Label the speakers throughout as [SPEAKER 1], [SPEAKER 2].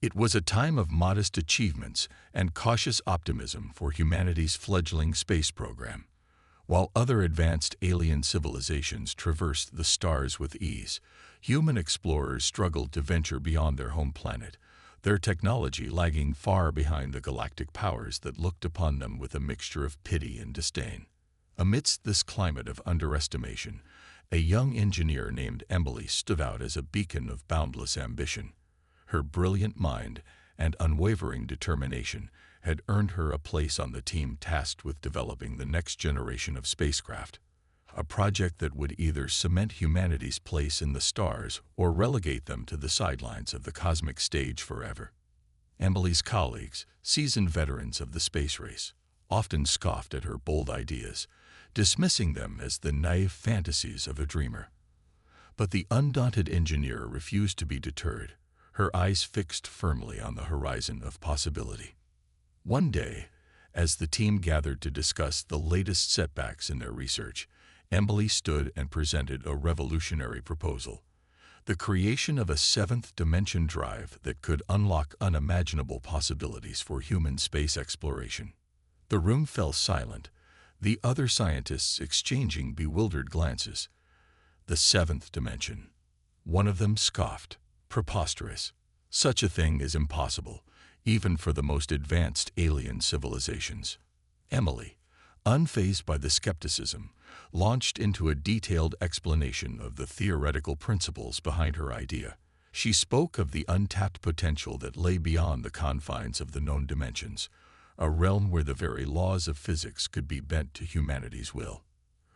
[SPEAKER 1] It was a time of modest achievements and cautious optimism for humanity's fledgling space program. While other advanced alien civilizations traversed the stars with ease, human explorers struggled to venture beyond their home planet, their technology lagging far behind the galactic powers that looked upon them with a mixture of pity and disdain. Amidst this climate of underestimation, a young engineer named Emily stood out as a beacon of boundless ambition. Her brilliant mind and unwavering determination had earned her a place on the team tasked with developing the next generation of spacecraft, a project that would either cement humanity's place in the stars or relegate them to the sidelines of the cosmic stage forever. Emily's colleagues, seasoned veterans of the space race, often scoffed at her bold ideas, dismissing them as the naive fantasies of a dreamer. But the undaunted engineer refused to be deterred, her eyes fixed firmly on the horizon of possibility. One day, as the team gathered to discuss the latest setbacks in their research, Emily stood and presented a revolutionary proposal: the creation of a seventh dimension drive that could unlock unimaginable possibilities for human space exploration. The room fell silent, the other scientists exchanging bewildered glances. The seventh dimension. One of them scoffed. Preposterous. Such a thing is impossible, even for the most advanced alien civilizations. Emily, unfazed by the skepticism, launched into a detailed explanation of the theoretical principles behind her idea. She spoke of the untapped potential that lay beyond the confines of the known dimensions, a realm where the very laws of physics could be bent to humanity's will.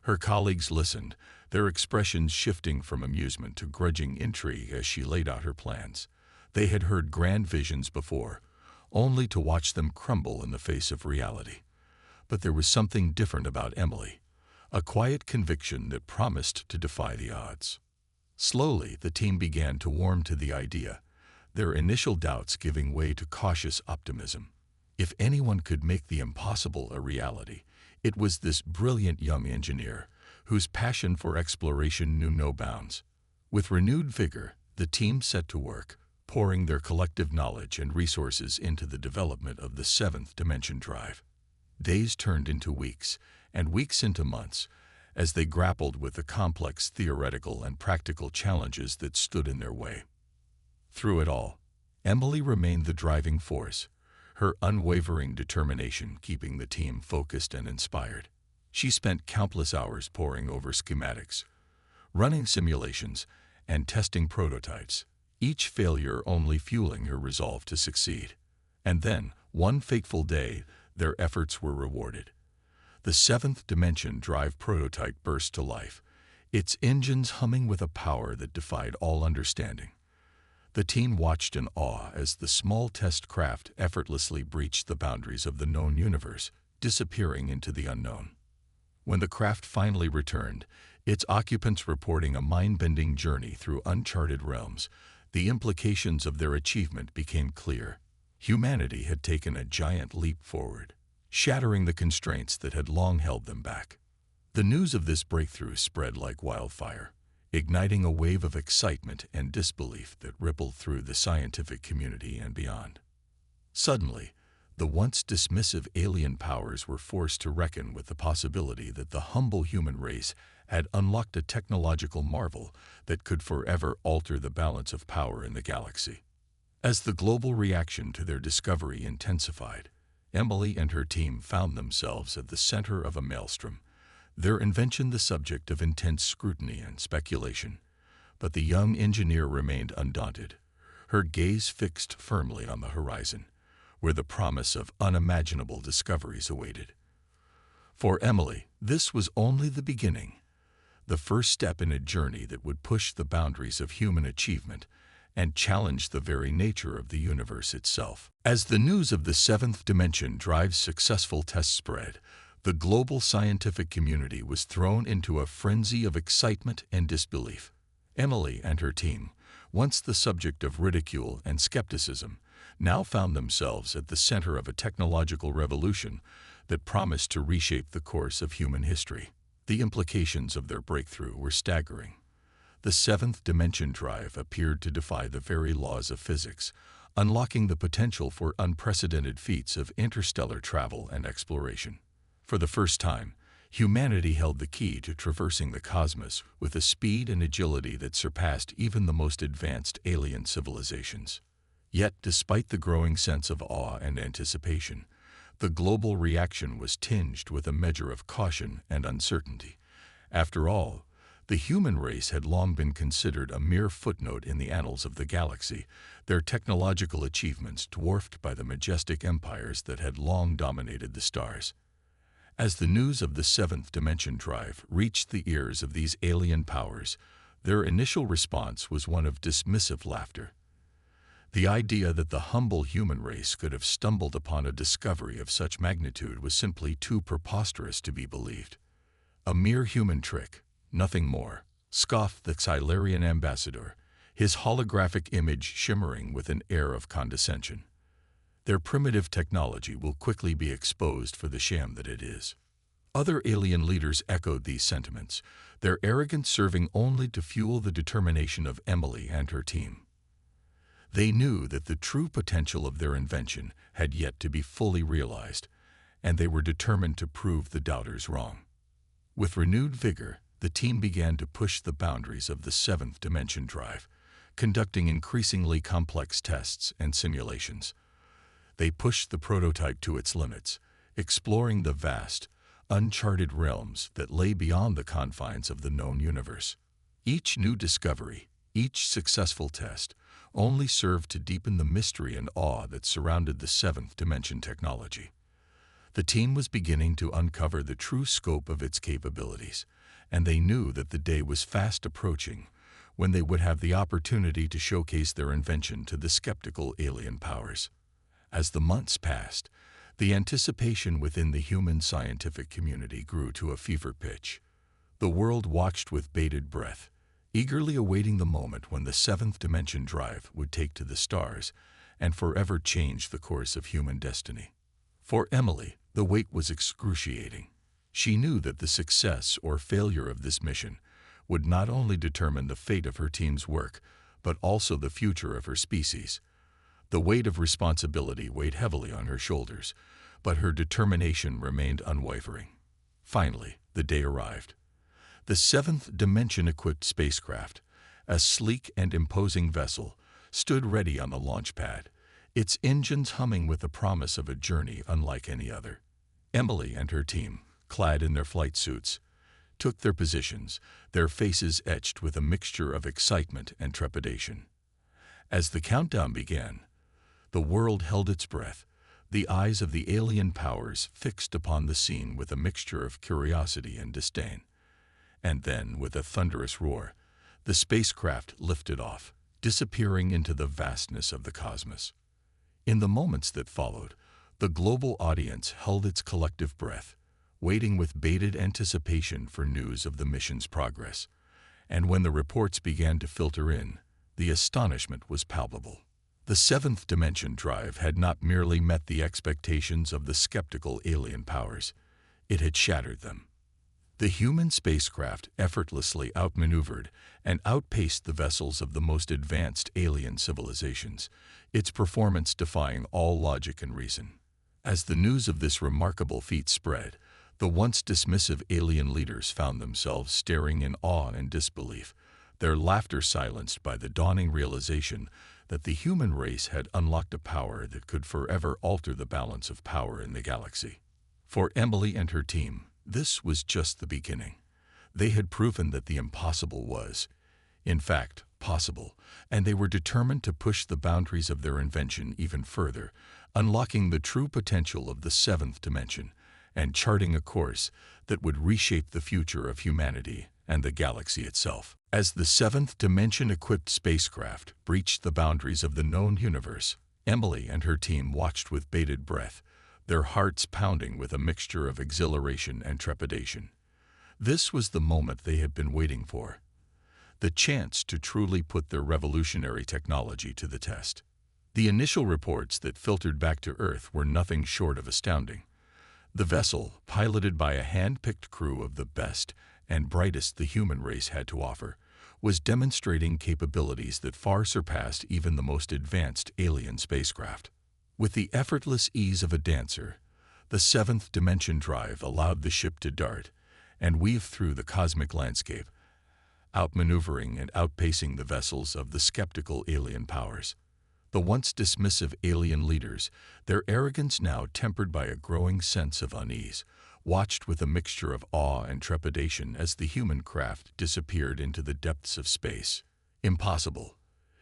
[SPEAKER 1] Her colleagues listened, their expressions shifting from amusement to grudging intrigue as she laid out her plans. They had heard grand visions before, only to watch them crumble in the face of reality. But there was something different about Emily, a quiet conviction that promised to defy the odds. Slowly, the team began to warm to the idea, their initial doubts giving way to cautious optimism. If anyone could make the impossible a reality, it was this brilliant young engineer, whose passion for exploration knew no bounds. With renewed vigor, the team set to work, pouring their collective knowledge and resources into the development of the seventh dimension drive. Days turned into weeks, and weeks into months, as they grappled with the complex theoretical and practical challenges that stood in their way. Through it all, Emily remained the driving force, her unwavering determination keeping the team focused and inspired. She spent countless hours poring over schematics, running simulations, and testing prototypes, each failure only fueling her resolve to succeed. And then, one fateful day, their efforts were rewarded. The seventh dimension drive prototype burst to life, its engines humming with a power that defied all understanding. The team watched in awe as the small test craft effortlessly breached the boundaries of the known universe, disappearing into the unknown. When the craft finally returned, its occupants reporting a mind-bending journey through uncharted realms, the implications of their achievement became clear. Humanity had taken a giant leap forward, shattering the constraints that had long held them back. The news of this breakthrough spread like wildfire, igniting a wave of excitement and disbelief that rippled through the scientific community and beyond. Suddenly, the once dismissive alien powers were forced to reckon with the possibility that the humble human race had unlocked a technological marvel that could forever alter the balance of power in the galaxy. As the global reaction to their discovery intensified, Emily and her team found themselves at the center of a maelstrom, their invention the subject of intense scrutiny and speculation. But the young engineer remained undaunted, her gaze fixed firmly on the horizon, where the promise of unimaginable discoveries awaited. For Emily, this was only the beginning, the first step in a journey that would push the boundaries of human achievement and challenge the very nature of the universe itself. As the news of the seventh dimension drive's successful test spread, the global scientific community was thrown into a frenzy of excitement and disbelief. Emily and her team, once the subject of ridicule and skepticism, now found themselves at the center of a technological revolution that promised to reshape the course of human history. The implications of their breakthrough were staggering. The seventh dimension drive appeared to defy the very laws of physics, unlocking the potential for unprecedented feats of interstellar travel and exploration. For the first time, humanity held the key to traversing the cosmos with a speed and agility that surpassed even the most advanced alien civilizations. Yet, despite the growing sense of awe and anticipation, the global reaction was tinged with a measure of caution and uncertainty. After all, the human race had long been considered a mere footnote in the annals of the galaxy, their technological achievements dwarfed by the majestic empires that had long dominated the stars. As the news of the seventh dimension drive reached the ears of these alien powers, their initial response was one of dismissive laughter. The idea that the humble human race could have stumbled upon a discovery of such magnitude was simply too preposterous to be believed. A mere human trick, nothing more, scoffed the Xylarian ambassador, his holographic image shimmering with an air of condescension. Their primitive technology will quickly be exposed for the sham that it is. Other alien leaders echoed these sentiments, their arrogance serving only to fuel the determination of Emily and her team. They knew that the true potential of their invention had yet to be fully realized, and they were determined to prove the doubters wrong. With renewed vigor, the team began to push the boundaries of the seventh dimension drive, conducting increasingly complex tests and simulations. They pushed the prototype to its limits, exploring the vast, uncharted realms that lay beyond the confines of the known universe. Each new discovery, each successful test, only served to deepen the mystery and awe that surrounded the seventh dimension technology. The team was beginning to uncover the true scope of its capabilities, and they knew that the day was fast approaching when they would have the opportunity to showcase their invention to the skeptical alien powers. As the months passed, the anticipation within the human scientific community grew to a fever pitch. The world watched with bated breath, eagerly awaiting the moment when the seventh dimension drive would take to the stars and forever change the course of human destiny. For Emily, the wait was excruciating. She knew that the success or failure of this mission would not only determine the fate of her team's work, but also the future of her species. The weight of responsibility weighed heavily on her shoulders, but her determination remained unwavering. Finally, the day arrived. The seventh dimension-equipped spacecraft, a sleek and imposing vessel, stood ready on the launch pad, its engines humming with the promise of a journey unlike any other. Emily and her team, clad in their flight suits, took their positions, their faces etched with a mixture of excitement and trepidation. As the countdown began, the world held its breath, the eyes of the alien powers fixed upon the scene with a mixture of curiosity and disdain. And then, with a thunderous roar, the spacecraft lifted off, disappearing into the vastness of the cosmos. In the moments that followed, the global audience held its collective breath, waiting with bated anticipation for news of the mission's progress. And when the reports began to filter in, the astonishment was palpable. The seventh dimension drive had not merely met the expectations of the skeptical alien powers, it had shattered them. The human spacecraft effortlessly outmaneuvered and outpaced the vessels of the most advanced alien civilizations, its performance defying all logic and reason. As the news of this remarkable feat spread, the once dismissive alien leaders found themselves staring in awe and disbelief, their laughter silenced by the dawning realization that the human race had unlocked a power that could forever alter the balance of power in the galaxy. For Emily and her team, this was just the beginning. They had proven that the impossible was, in fact, possible, and they were determined to push the boundaries of their invention even further, unlocking the true potential of the seventh dimension and charting a course that would reshape the future of humanity and the galaxy itself. As the seventh dimension-equipped spacecraft breached the boundaries of the known universe, Emily and her team watched with bated breath, their hearts pounding with a mixture of exhilaration and trepidation. This was the moment they had been waiting for, the chance to truly put their revolutionary technology to the test. The initial reports that filtered back to Earth were nothing short of astounding. The vessel, piloted by a hand-picked crew of the best and brightest the human race had to offer, was demonstrating capabilities that far surpassed even the most advanced alien spacecraft. With the effortless ease of a dancer, the seventh dimension drive allowed the ship to dart and weave through the cosmic landscape, outmaneuvering and outpacing the vessels of the skeptical alien powers. The once dismissive alien leaders, their arrogance now tempered by a growing sense of unease, watched with a mixture of awe and trepidation as the human craft disappeared into the depths of space. "Impossible!"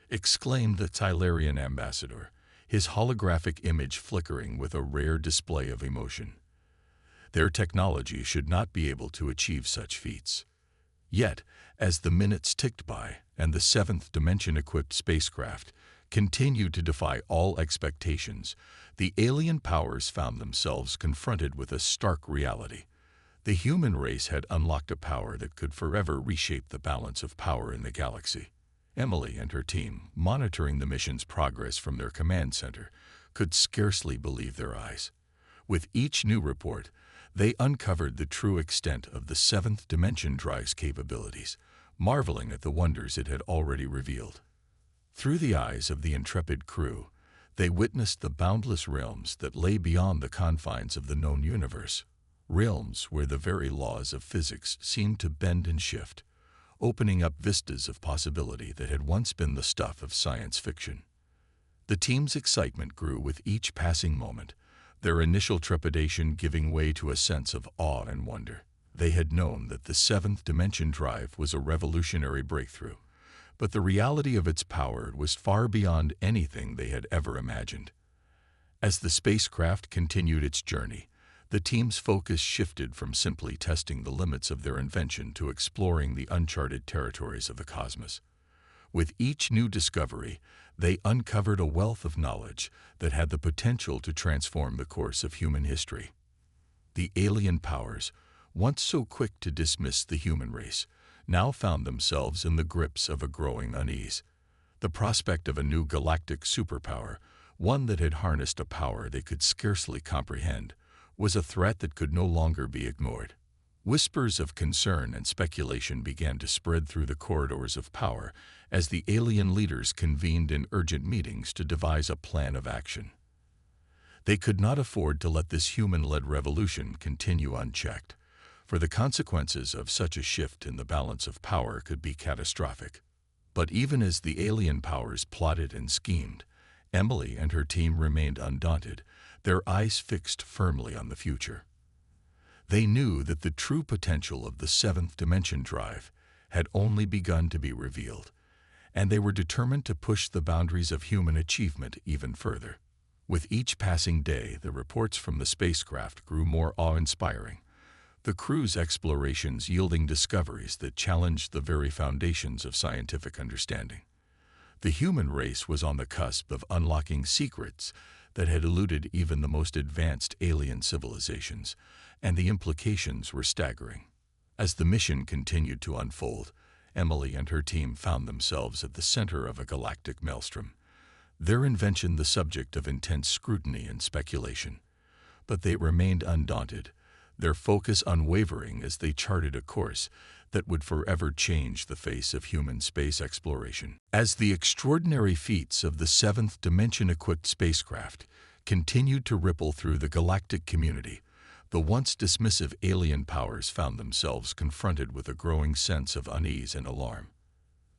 [SPEAKER 1] exclaimed the Tylarian ambassador, his holographic image flickering with a rare display of emotion. Their technology should not be able to achieve such feats. Yet, as the minutes ticked by and the seventh dimension-equipped spacecraft continued to defy all expectations, the alien powers found themselves confronted with a stark reality. The human race had unlocked a power that could forever reshape the balance of power in the galaxy. Emily and her team, monitoring the mission's progress from their command center, could scarcely believe their eyes. With each new report, they uncovered the true extent of the seventh dimension drive's capabilities, marveling at the wonders it had already revealed. Through the eyes of the intrepid crew, they witnessed the boundless realms that lay beyond the confines of the known universe, realms where the very laws of physics seemed to bend and shift, opening up vistas of possibility that had once been the stuff of science fiction. The team's excitement grew with each passing moment, their initial trepidation giving way to a sense of awe and wonder. They had known that the seventh dimension drive was a revolutionary breakthrough, but the reality of its power was far beyond anything they had ever imagined. As the spacecraft continued its journey, the team's focus shifted from simply testing the limits of their invention to exploring the uncharted territories of the cosmos. With each new discovery, they uncovered a wealth of knowledge that had the potential to transform the course of human history. The alien powers, once so quick to dismiss the human race, now found themselves in the grips of a growing unease. The prospect of a new galactic superpower, one that had harnessed a power they could scarcely comprehend, was a threat that could no longer be ignored. Whispers of concern and speculation began to spread through the corridors of power as the alien leaders convened in urgent meetings to devise a plan of action. They could not afford to let this human-led revolution continue unchecked, for the consequences of such a shift in the balance of power could be catastrophic. But even as the alien powers plotted and schemed, Emily and her team remained undaunted, their eyes fixed firmly on the future. They knew that the true potential of the seventh dimension drive had only begun to be revealed, and they were determined to push the boundaries of human achievement even further. With each passing day, the reports from the spacecraft grew more awe-inspiring, the crew's explorations yielding discoveries that challenged the very foundations of scientific understanding. The human race was on the cusp of unlocking secrets that had eluded even the most advanced alien civilizations, and the implications were staggering. As the mission continued to unfold, Emily and her team found themselves at the center of a galactic maelstrom, their invention the subject of intense scrutiny and speculation. But they remained undaunted, their focus unwavering as they charted a course that would forever change the face of human space exploration. As the extraordinary feats of the seventh dimension-equipped spacecraft continued to ripple through the galactic community, the once dismissive alien powers found themselves confronted with a growing sense of unease and alarm.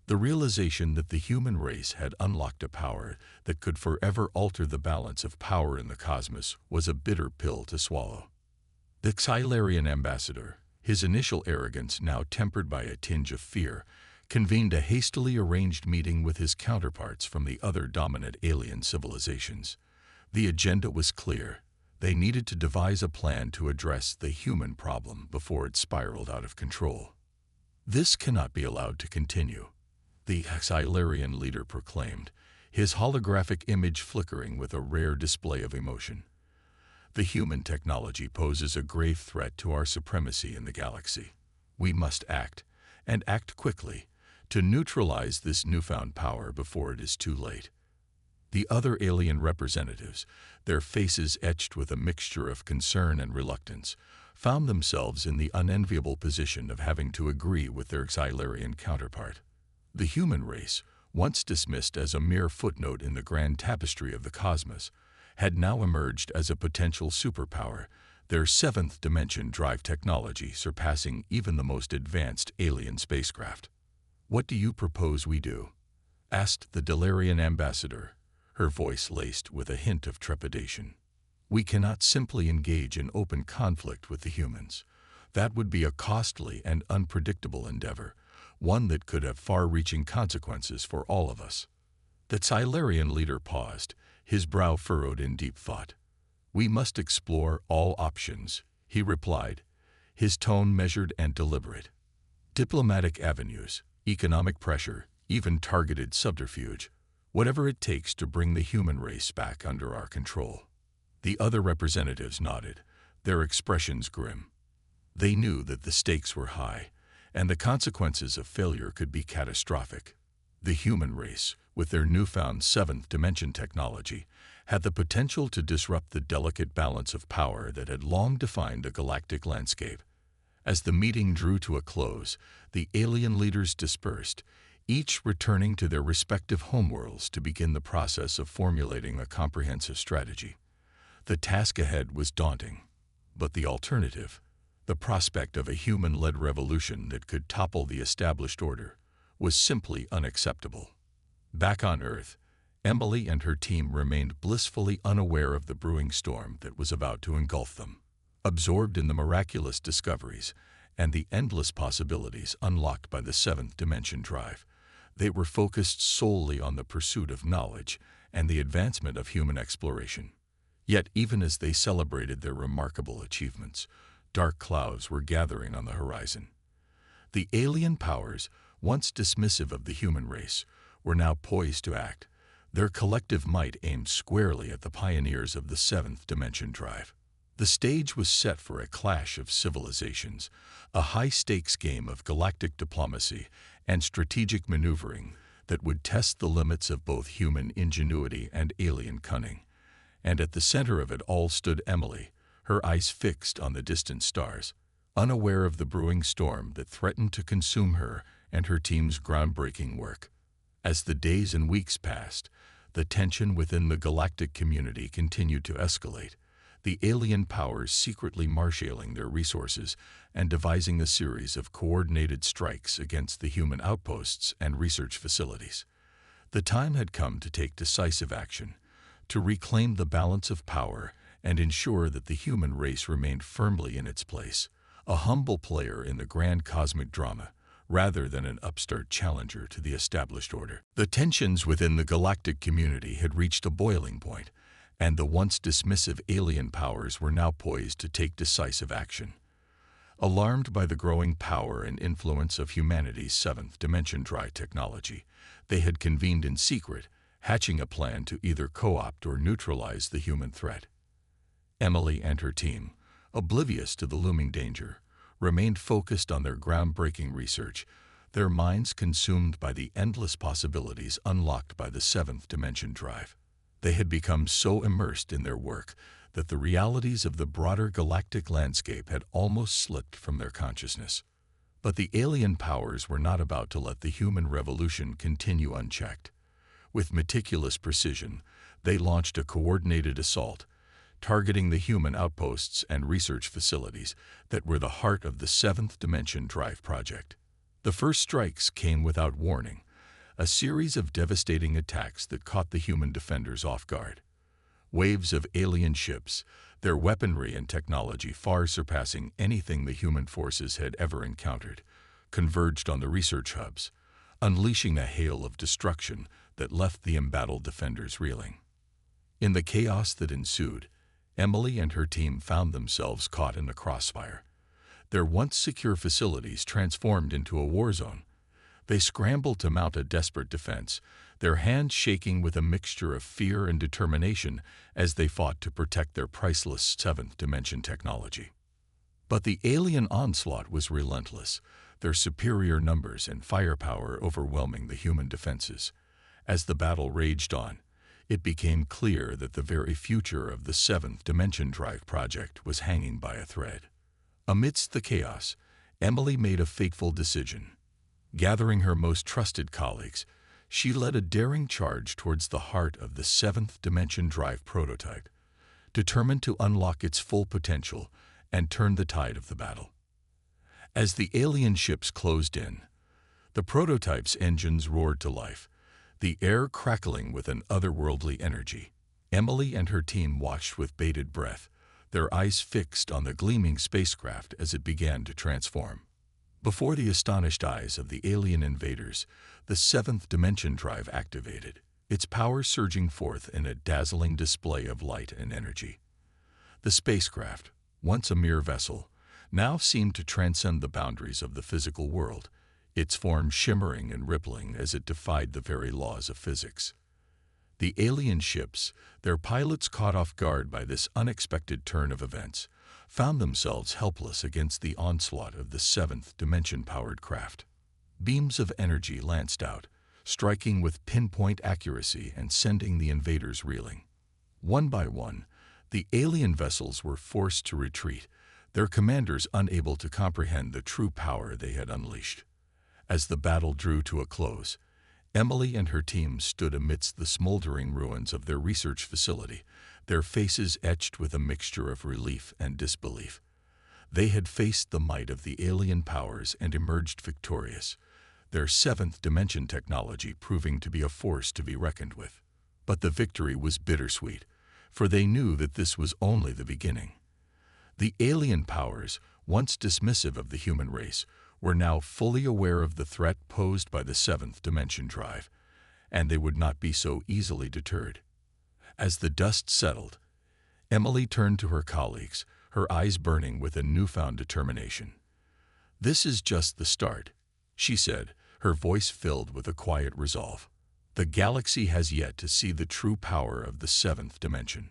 [SPEAKER 1] The realization that the human race had unlocked a power that could forever alter the balance of power in the cosmos was a bitter pill to swallow. The Xylarian ambassador, his initial arrogance now tempered by a tinge of fear, convened a hastily arranged meeting with his counterparts from the other dominant alien civilizations. The agenda was clear. They needed to devise a plan to address the human problem before it spiraled out of control. "This cannot be allowed to continue," the Xylarian leader proclaimed, his holographic image flickering with a rare display of emotion. "The human technology poses a grave threat to our supremacy in the galaxy. We must act, and act quickly, to neutralize this newfound power before it is too late." The other alien representatives, their faces etched with a mixture of concern and reluctance, found themselves in the unenviable position of having to agree with their Xylarian counterpart. The human race, once dismissed as a mere footnote in the grand tapestry of the cosmos, had now emerged as a potential superpower, their seventh dimension drive technology surpassing even the most advanced alien spacecraft. "What do you propose we do?" asked the Delarian ambassador, her voice laced with a hint of trepidation. "We cannot simply engage in open conflict with the humans. That would be a costly and unpredictable endeavor, one that could have far-reaching consequences for all of us." The Silurian leader paused, his brow furrowed in deep thought. "We must explore all options," he replied, his tone measured and deliberate. "Diplomatic avenues, economic pressure, even targeted subterfuge, whatever it takes to bring the human race back under our control." The other representatives nodded, their expressions grim. They knew that the stakes were high, and the consequences of failure could be catastrophic. The human race, with their newfound seventh dimension technology, had the potential to disrupt the delicate balance of power that had long defined the galactic landscape. As the meeting drew to a close, the alien leaders dispersed, each returning to their respective homeworlds to begin the process of formulating a comprehensive strategy. The task ahead was daunting, but the alternative, the prospect of a human-led revolution that could topple the established order, was simply unacceptable. Back on Earth, Emily and her team remained blissfully unaware of the brewing storm that was about to engulf them. Absorbed in the miraculous discoveries and the endless possibilities unlocked by the seventh dimension drive, they were focused solely on the pursuit of knowledge and the advancement of human exploration. Yet even as they celebrated their remarkable achievements, dark clouds were gathering on the horizon. The alien powers, once dismissive of the human race, were now poised to act, their collective might aimed squarely at the pioneers of the seventh dimension drive. The stage was set for a clash of civilizations, a high-stakes game of galactic diplomacy and strategic maneuvering that would test the limits of both human ingenuity and alien cunning. And at the center of it all stood Emily, her eyes fixed on the distant stars, unaware of the brewing storm that threatened to consume her and her team's groundbreaking work. As the days and weeks passed, the tension within the galactic community continued to escalate, the alien powers secretly marshaling their resources and devising a series of coordinated strikes against the human outposts and research facilities. The time had come to take decisive action, to reclaim the balance of power and ensure that the human race remained firmly in its place, a humble player in the grand cosmic drama, rather than an upstart challenger to the established order. The tensions within the galactic community had reached a boiling point, and the once dismissive alien powers were now poised to take decisive action. Alarmed by the growing power and influence of humanity's seventh dimension drive technology, they had convened in secret, hatching a plan to either co-opt or neutralize the human threat. Emily and her team, oblivious to the looming danger, remained focused on their groundbreaking research, their minds consumed by the endless possibilities unlocked by the seventh dimension drive. They had become so immersed in their work that the realities of the broader galactic landscape had almost slipped from their consciousness. But the alien powers were not about to let the human revolution continue unchecked. With meticulous precision, they launched a coordinated assault, targeting the human outposts and research facilities that were the heart of the seventh dimension drive project. The first strikes came without warning, a series of devastating attacks that caught the human defenders off guard. Waves of alien ships, their weaponry and technology far surpassing anything the human forces had ever encountered, converged on the research hubs, unleashing a hail of destruction that left the embattled defenders reeling. In the chaos that ensued, Emily and her team found themselves caught in the crossfire. Their once secure facilities transformed into a war zone. They scrambled to mount a desperate defense, their hands shaking with a mixture of fear and determination as they fought to protect their priceless seventh dimension technology. But the alien onslaught was relentless, their superior numbers and firepower overwhelming the human defenses. As the battle raged on, it became clear that the very future of the seventh dimension drive project was hanging by a thread. Amidst the chaos, Emily made a fateful decision. Gathering her most trusted colleagues, she led a daring charge towards the heart of the seventh dimension drive prototype, determined to unlock its full potential and turn the tide of the battle. As the alien ships closed in, the prototype's engines roared to life, the air crackling with an otherworldly energy. Emily and her team watched with bated breath, their eyes fixed on the gleaming spacecraft as it began to transform. Before the astonished eyes of the alien invaders, the seventh dimension drive activated, its power surging forth in a dazzling display of light and energy. The spacecraft, once a mere vessel, now seemed to transcend the boundaries of the physical world, its form shimmering and rippling as it defied the very laws of physics. The alien ships, their pilots caught off guard by this unexpected turn of events, found themselves helpless against the onslaught of the seventh dimension-powered craft. Beams of energy lanced out, striking with pinpoint accuracy and sending the invaders reeling. One by one, the alien vessels were forced to retreat, their commanders unable to comprehend the true power they had unleashed. As the battle drew to a close, Emily and her team stood amidst the smoldering ruins of their research facility, their faces etched with a mixture of relief and disbelief. They had faced the might of the alien powers and emerged victorious, their seventh dimension technology proving to be a force to be reckoned with. But the victory was bittersweet, for they knew that this was only the beginning. The alien powers, once dismissive of the human race, were now fully aware of the threat posed by the seventh dimension drive, and they would not be so easily deterred. As the dust settled, Emily turned to her colleagues, her eyes burning with a newfound determination. "This is just the start," she said, her voice filled with a quiet resolve. "The galaxy has yet to see the true power of the seventh dimension."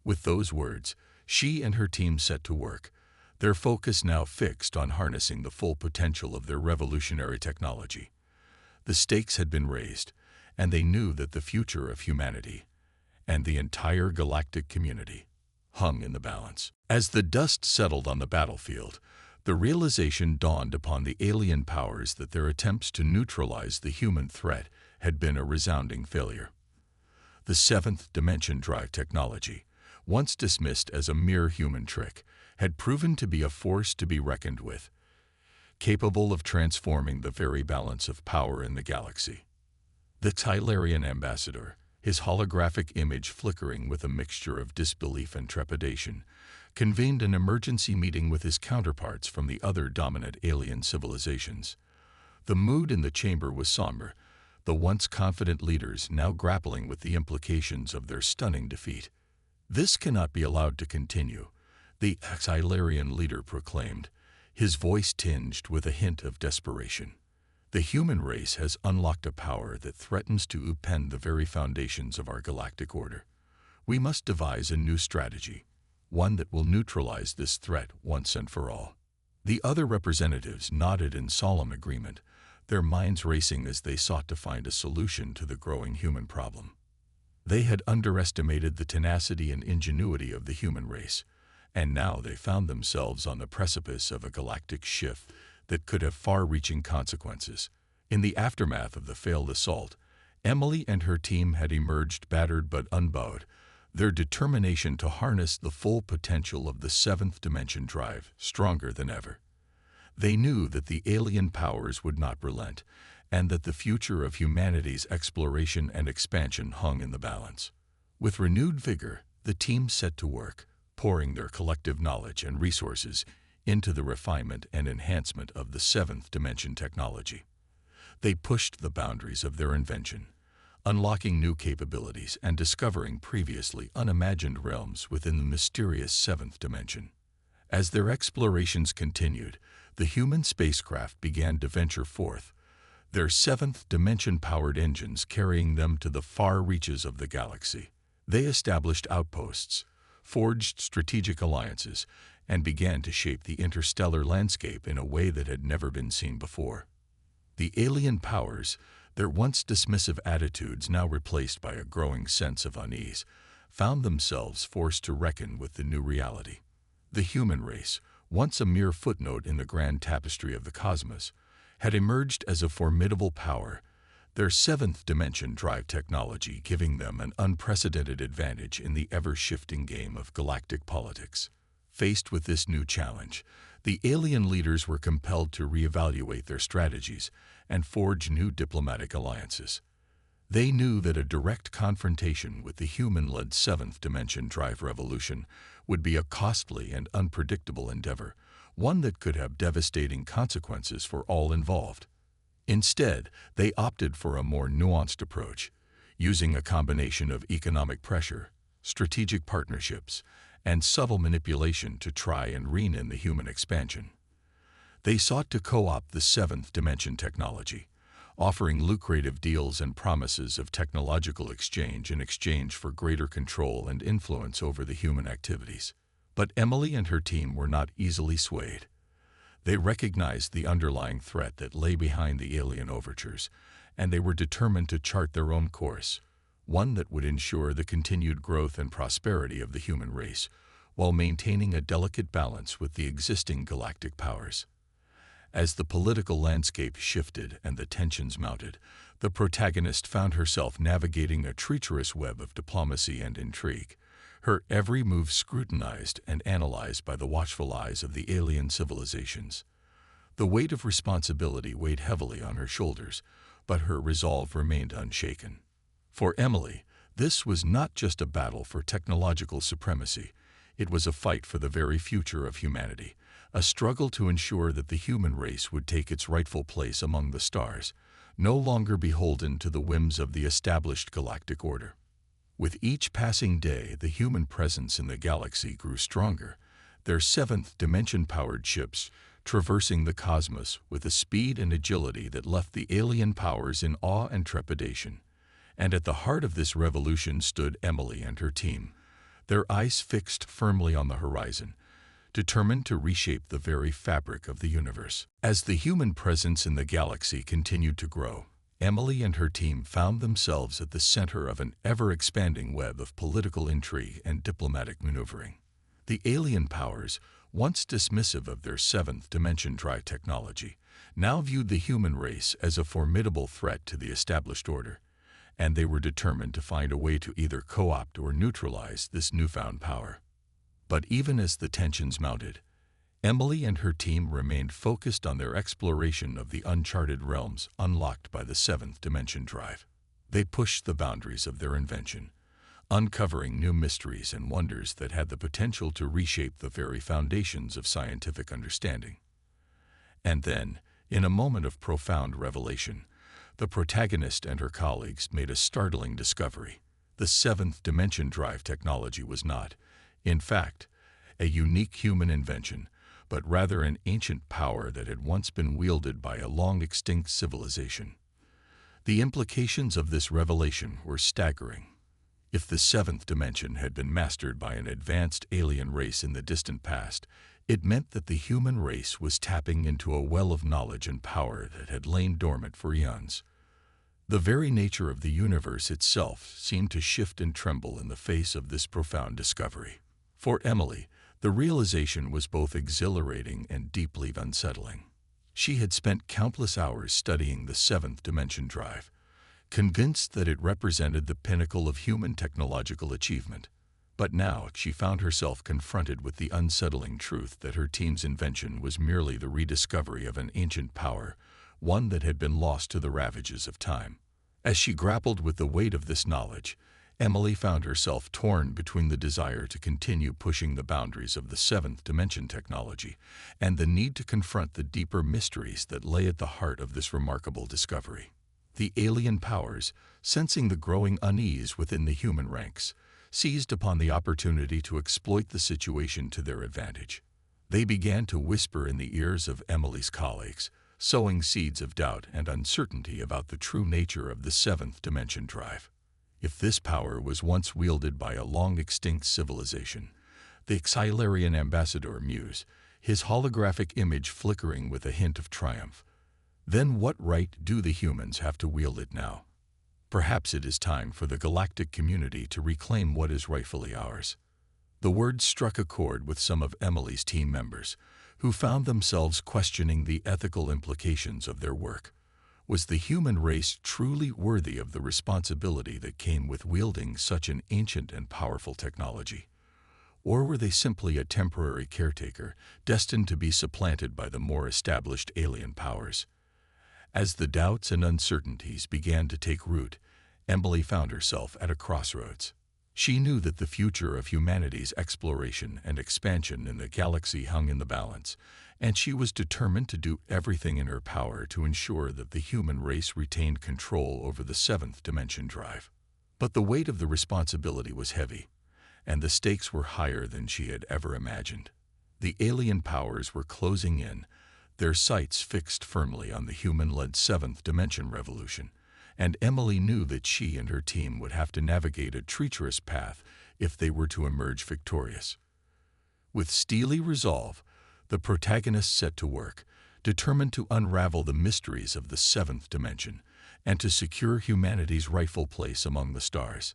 [SPEAKER 1] With those words, she and her team set to work, their focus now fixed on harnessing the full potential of their revolutionary technology. The stakes had been raised, and they knew that the future of humanity and the entire galactic community hung in the balance. As the dust settled on the battlefield, the realization dawned upon the alien powers that their attempts to neutralize the human threat had been a resounding failure. The seventh dimension drive technology, once dismissed as a mere human trick, had proven to be a force to be reckoned with, capable of transforming the very balance of power in the galaxy. The Tylarian ambassador, his holographic image flickering with a mixture of disbelief and trepidation, convened an emergency meeting with his counterparts from the other dominant alien civilizations. The mood in the chamber was somber, the once confident leaders now grappling with the implications of their stunning defeat. "This cannot be allowed to continue," the Tylarian leader proclaimed, his voice tinged with a hint of desperation. "The human race has unlocked a power that threatens to upend the very foundations of our galactic order. We must devise a new strategy, one that will neutralize this threat once and for all." The other representatives nodded in solemn agreement, their minds racing as they sought to find a solution to the growing human problem. They had underestimated the tenacity and ingenuity of the human race, and now they found themselves on the precipice of a galactic shift that could have far-reaching consequences. In the aftermath of the failed assault, Emily and her team had emerged battered but unbowed, their determination to harness the full potential of the seventh dimension drive stronger than ever. They knew that the alien powers would not relent, and that the future of humanity's exploration and expansion hung in the balance. With renewed vigor, the team set to work, pouring their collective knowledge and resources into the refinement and enhancement of the seventh dimension technology. They pushed the boundaries of their invention, unlocking new capabilities and discovering previously unimagined realms within the mysterious seventh dimension. As their explorations continued, the human spacecraft began to venture forth, their seventh dimension-powered engines carrying them to the far reaches of the galaxy. They established outposts, forged strategic alliances, and began to shape the interstellar landscape in a way that had never been seen before. The alien powers, their once dismissive attitudes now replaced by a growing sense of unease, found themselves forced to reckon with the new reality. The human race, once a mere footnote in the grand tapestry of the cosmos, had emerged as a formidable power, their seventh dimension drive technology giving them an unprecedented advantage in the ever-shifting game of galactic politics. Faced with this new challenge, the alien leaders were compelled to reevaluate their strategies and forge new diplomatic alliances. They knew that a direct confrontation with the human-led seventh dimension drive revolution would be a costly and unpredictable endeavor, one that could have devastating consequences for all involved. Instead, they opted for a more nuanced approach, using a combination of economic pressure, strategic partnerships, and subtle manipulation to try and rein in the human expansion. They sought to co-opt the seventh dimension technology, offering lucrative deals and promises of technological exchange in exchange for greater control and influence over the human activities. But Emily and her team were not easily swayed. They recognized the underlying threat that lay behind the alien overtures, and they were determined to chart their own course, one that would ensure the continued growth and prosperity of the human race, while maintaining a delicate balance with the existing galactic powers. As the political landscape shifted and the tensions mounted, the protagonist found herself navigating a treacherous web of diplomacy and intrigue, her every move scrutinized and analyzed by the watchful eyes of the alien civilizations. The weight of responsibility weighed heavily on her shoulders, but her resolve remained unshaken. For Emily, this was not just a battle for technological supremacy, it was a fight for the very future of humanity, a struggle to ensure that the human race would take its rightful place among the stars, no longer beholden to the whims of the established galactic order. With each passing day, the human presence in the galaxy grew stronger, their seventh dimension-powered ships traversing the cosmos with a speed and agility that left the alien powers in awe and trepidation. And at the heart of this revolution stood Emily and her team, their eyes fixed firmly on the horizon, determined to reshape the very fabric of the universe. As the human presence in the galaxy continued to grow, Emily and her team found themselves at the center of an ever-expanding web of political intrigue and diplomatic maneuvering. The alien powers, once dismissive of their seventh dimension drive technology, now viewed the human race as a formidable threat to the established order, and they were determined to find a way to either co-opt or neutralize this newfound power. But even as the tensions mounted, Emily and her team remained focused on their exploration of the uncharted realms unlocked by the seventh dimension drive. They pushed the boundaries of their invention, uncovering new mysteries and wonders that had the potential to reshape the very foundations of scientific understanding. And then, in a moment of profound revelation, the protagonist and her colleagues made a startling discovery. The seventh dimension drive technology was not, in fact, a unique human invention, but rather an ancient power that had once been wielded by a long-extinct civilization. The implications of this revelation were staggering. If the seventh dimension had been mastered by an advanced alien race in the distant past, it meant that the human race was tapping into a well of knowledge and power that had lain dormant for eons. The very nature of the universe itself seemed to shift and tremble in the face of this profound discovery. For Emily, the realization was both exhilarating and deeply unsettling. She had spent countless hours studying the seventh dimension drive, convinced that it represented the pinnacle of human technological achievement. But now she found herself confronted with the unsettling truth that her team's invention was merely the rediscovery of an ancient power, one that had been lost to the ravages of time. As she grappled with the weight of this knowledge, Emily found herself torn between the desire to continue pushing the boundaries of the seventh dimension technology and the need to confront the deeper mysteries that lay at the heart of this remarkable discovery. The alien powers, sensing the growing unease within the human ranks, seized upon the opportunity to exploit the situation to their advantage. They began to whisper in the ears of Emily's colleagues, sowing seeds of doubt and uncertainty about the true nature of the seventh dimension drive. If this power was once wielded by a long-extinct civilization, the Xylarian ambassador mused, his holographic image flickering with a hint of triumph, then what right do the humans have to wield it now? Perhaps it is time for the galactic community to reclaim what is rightfully ours. The words struck a chord with some of Emily's team members, who found themselves questioning the ethical implications of their work. Was the human race truly worthy of the responsibility that came with wielding such an ancient and powerful technology? Or were they simply a temporary caretaker, destined to be supplanted by the more established alien powers? As the doubts and uncertainties began to take root, Emily found herself at a crossroads. She knew that the future of humanity's exploration and expansion in the galaxy hung in the balance, and she was determined to do everything in her power to ensure that the human race retained control over the seventh dimension drive. But the weight of the responsibility was heavy, and the stakes were higher than she had ever imagined. The alien powers were closing in, their sights fixed firmly on the human-led seventh dimension revolution, and Emily knew that she and her team would have to navigate a treacherous path if they were to emerge victorious. With steely resolve, the protagonist set to work, determined to unravel the mysteries of the seventh dimension and to secure humanity's rightful place among the stars.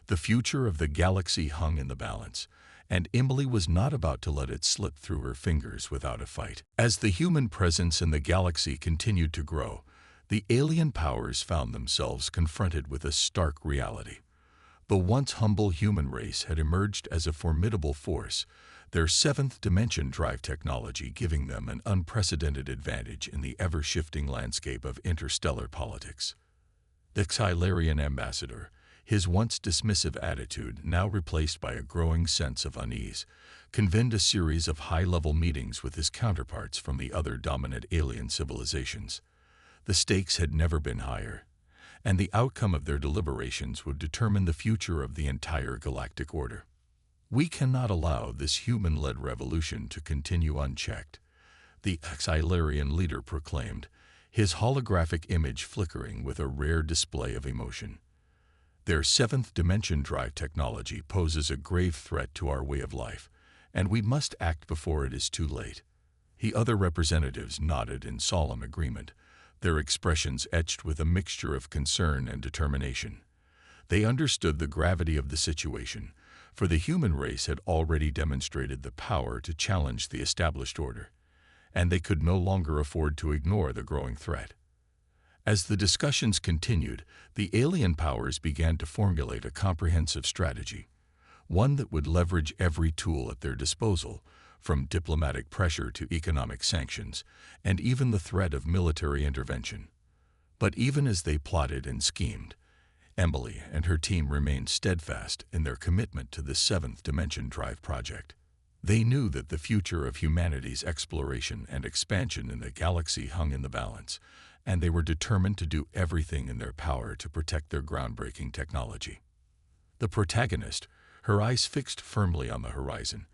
[SPEAKER 1] The future of the galaxy hung in the balance, and Emily was not about to let it slip through her fingers without a fight. As the human presence in the galaxy continued to grow, the alien powers found themselves confronted with a stark reality. The once humble human race had emerged as a formidable force, their seventh dimension drive technology giving them an unprecedented advantage in the ever-shifting landscape of interstellar politics. The Xylarian ambassador, his once dismissive attitude now replaced by a growing sense of unease, convened a series of high-level meetings with his counterparts from the other dominant alien civilizations. The stakes had never been higher, and the outcome of their deliberations would determine the future of the entire galactic order. "We cannot allow this human-led revolution to continue unchecked," the Xylarian leader proclaimed, his holographic image flickering with a rare display of emotion. "Their seventh dimension drive technology poses a grave threat to our way of life, and we must act before it is too late." The other representatives nodded in solemn agreement, their expressions etched with a mixture of concern and determination. They understood the gravity of the situation, for the human race had already demonstrated the power to challenge the established order, and they could no longer afford to ignore the growing threat. As the discussions continued, the alien powers began to formulate a comprehensive strategy, one that would leverage every tool at their disposal, from diplomatic pressure to economic sanctions, and even the threat of military intervention. But even as they plotted and schemed, Emily and her team remained steadfast in their commitment to the seventh dimension drive project. They knew that the future of humanity's exploration and expansion in the galaxy hung in the balance, and they were determined to do everything in their power to protect their groundbreaking technology. The protagonist, her eyes fixed firmly on the horizon,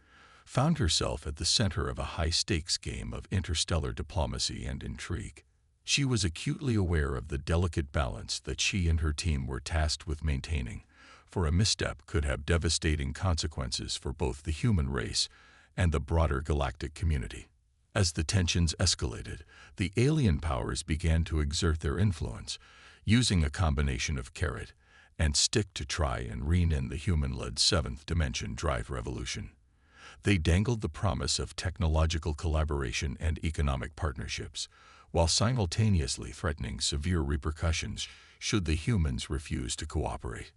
[SPEAKER 1] found herself at the center of a high-stakes game of interstellar diplomacy and intrigue. She was acutely aware of the delicate balance that she and her team were tasked with maintaining, for a misstep could have devastating consequences for both the human race and the broader galactic community. As the tensions escalated, the alien powers began to exert their influence, using a combination of carrot and stick to try and rein in the human-led seventh dimension drive revolution. They dangled the promise of technological collaboration and economic partnerships, while simultaneously threatening severe repercussions should the humans refuse to cooperate.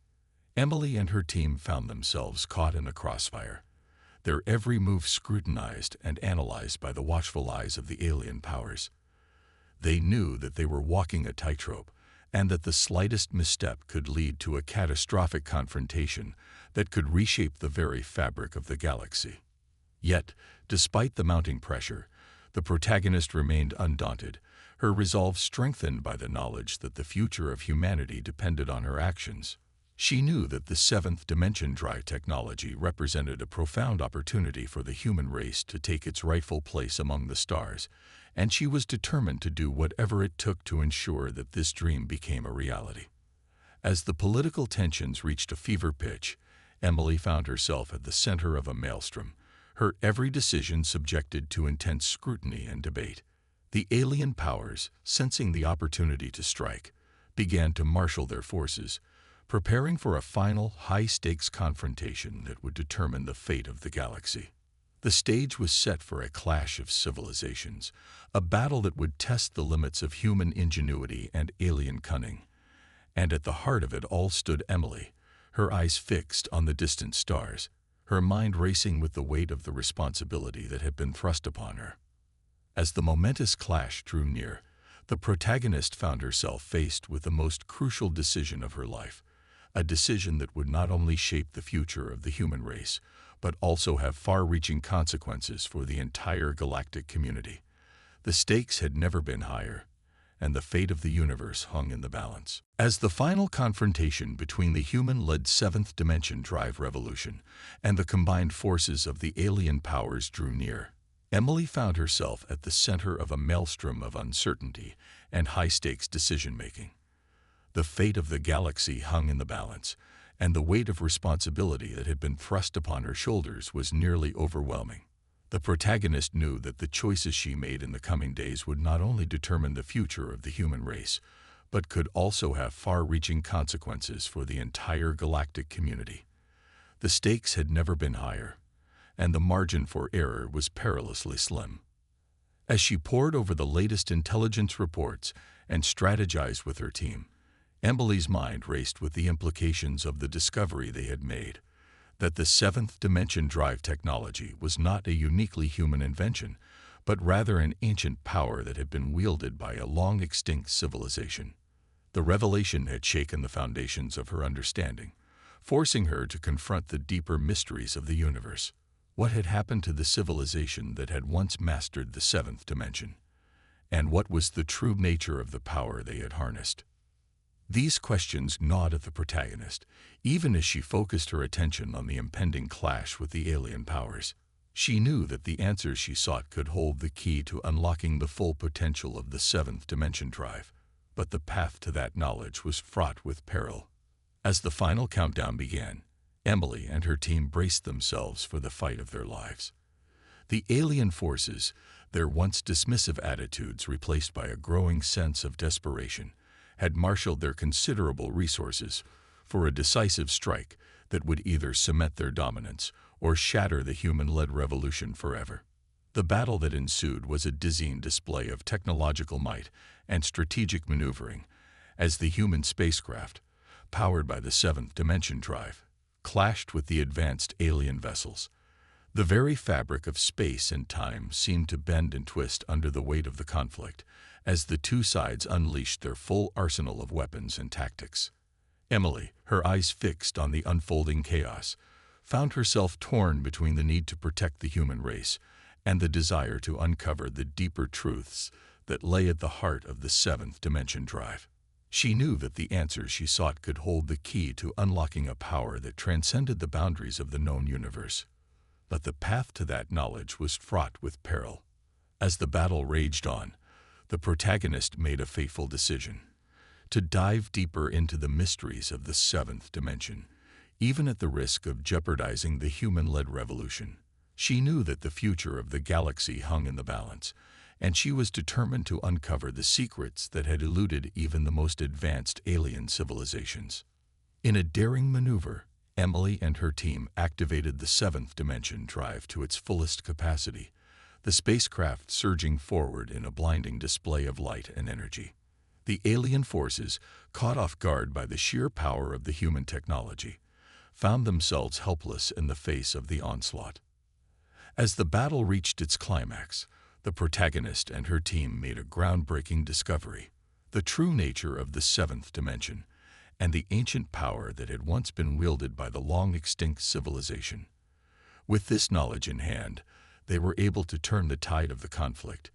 [SPEAKER 1] Emily and her team found themselves caught in the crossfire, their every move scrutinized and analyzed by the watchful eyes of the alien powers. They knew that they were walking a tightrope, and that the slightest misstep could lead to a catastrophic confrontation that could reshape the very fabric of the galaxy. Yet, despite the mounting pressure, the protagonist remained undaunted, her resolve strengthened by the knowledge that the future of humanity depended on her actions. She knew that the seventh dimension drive technology represented a profound opportunity for the human race to take its rightful place among the stars, and she was determined to do whatever it took to ensure that this dream became a reality. As the political tensions reached a fever pitch, Emily found herself at the center of a maelstrom, her every decision subjected to intense scrutiny and debate. The alien powers, sensing the opportunity to strike, began to marshal their forces, preparing for a final high-stakes confrontation that would determine the fate of the galaxy. The stage was set for a clash of civilizations, a battle that would test the limits of human ingenuity and alien cunning. And at the heart of it all stood Emily, her eyes fixed on the distant stars, her mind racing with the weight of the responsibility that had been thrust upon her. As the momentous clash drew near, the protagonist found herself faced with the most crucial decision of her life, a decision that would not only shape the future of the human race, but also have far-reaching consequences for the entire galactic community. The stakes had never been higher, and the fate of the universe hung in the balance. As the final confrontation between the human-led seventh dimension drive revolution and the combined forces of the alien powers drew near, Emily found herself at the center of a maelstrom of uncertainty and high-stakes decision-making. The fate of the galaxy hung in the balance, and the weight of responsibility that had been thrust upon her shoulders was nearly overwhelming. The protagonist knew that the choices she made in the coming days would not only determine the future of the human race, but could also have far-reaching consequences for the entire galactic community. The stakes had never been higher, and the margin for error was perilously slim. As she pored over the latest intelligence reports and strategized with her team, Emily's mind raced with the implications of the discovery they had made, that the seventh dimension drive technology was not a uniquely human invention, but rather an ancient power that had been wielded by a long-extinct civilization. The revelation had shaken the foundations of her understanding, forcing her to confront the deeper mysteries of the universe. What had happened to the civilization that had once mastered the seventh dimension? And what was the true nature of the power they had harnessed? These questions gnawed at the protagonist, even as she focused her attention on the impending clash with the alien powers. She knew that the answers she sought could hold the key to unlocking the full potential of the seventh dimension drive, but the path to that knowledge was fraught with peril. As the final countdown began, Emily and her team braced themselves for the fight of their lives. The alien forces, their once dismissive attitudes replaced by a growing sense of desperation, had marshaled their considerable resources for a decisive strike that would either cement their dominance or shatter the human-led revolution forever. The battle that ensued was a dizzying display of technological might and strategic maneuvering, as the human spacecraft, powered by the seventh dimension drive, clashed with the advanced alien vessels. The very fabric of space and time seemed to bend and twist under the weight of the conflict, as the two sides unleashed their full arsenal of weapons and tactics. Emily, her eyes fixed on the unfolding chaos, found herself torn between the need to protect the human race and the desire to uncover the deeper truths that lay at the heart of the seventh dimension drive. She knew that the answers she sought could hold the key to unlocking a power that transcended the boundaries of the known universe. But the path to that knowledge was fraught with peril. As the battle raged on, the protagonist made a fateful decision: to dive deeper into the mysteries of the seventh dimension, even at the risk of jeopardizing the human-led revolution. She knew that the future of the galaxy hung in the balance, and she was determined to uncover the secrets that had eluded even the most advanced alien civilizations. In a daring maneuver, Emily and her team activated the seventh dimension drive to its fullest capacity, the spacecraft surging forward in a blinding display of light and energy. The alien forces, caught off guard by the sheer power of the human technology, found themselves helpless in the face of the onslaught. As the battle reached its climax, the protagonist and her team made a groundbreaking discovery: the true nature of the seventh dimension and the ancient power that had once been wielded by the long-extinct civilization. With this knowledge in hand, they were able to turn the tide of the conflict,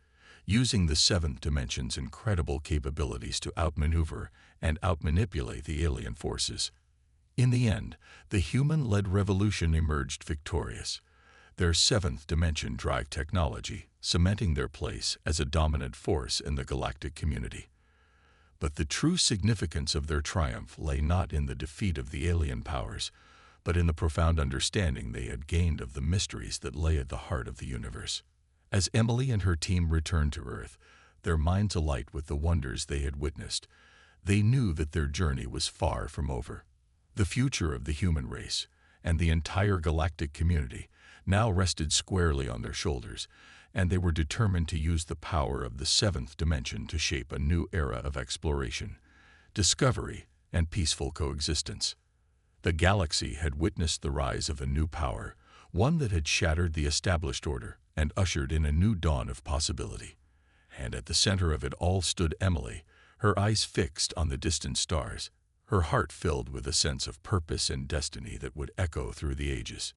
[SPEAKER 1] using the seventh dimension's incredible capabilities to outmaneuver and outmanipulate the alien forces. In the end, the human-led revolution emerged victorious, their seventh dimension drive technology cementing their place as a dominant force in the galactic community. But the true significance of their triumph lay not in the defeat of the alien powers, but in the profound understanding they had gained of the mysteries that lay at the heart of the universe. As Emily and her team returned to Earth, their minds alight with the wonders they had witnessed, they knew that their journey was far from over. The future of the human race, and the entire galactic community, now rested squarely on their shoulders, and they were determined to use the power of the seventh dimension to shape a new era of exploration, discovery, and peaceful coexistence. The galaxy had witnessed the rise of a new power, one that had shattered the established order and ushered in a new dawn of possibility. And at the center of it all stood Emily, her eyes fixed on the distant stars, her heart filled with a sense of purpose and destiny that would echo through the ages.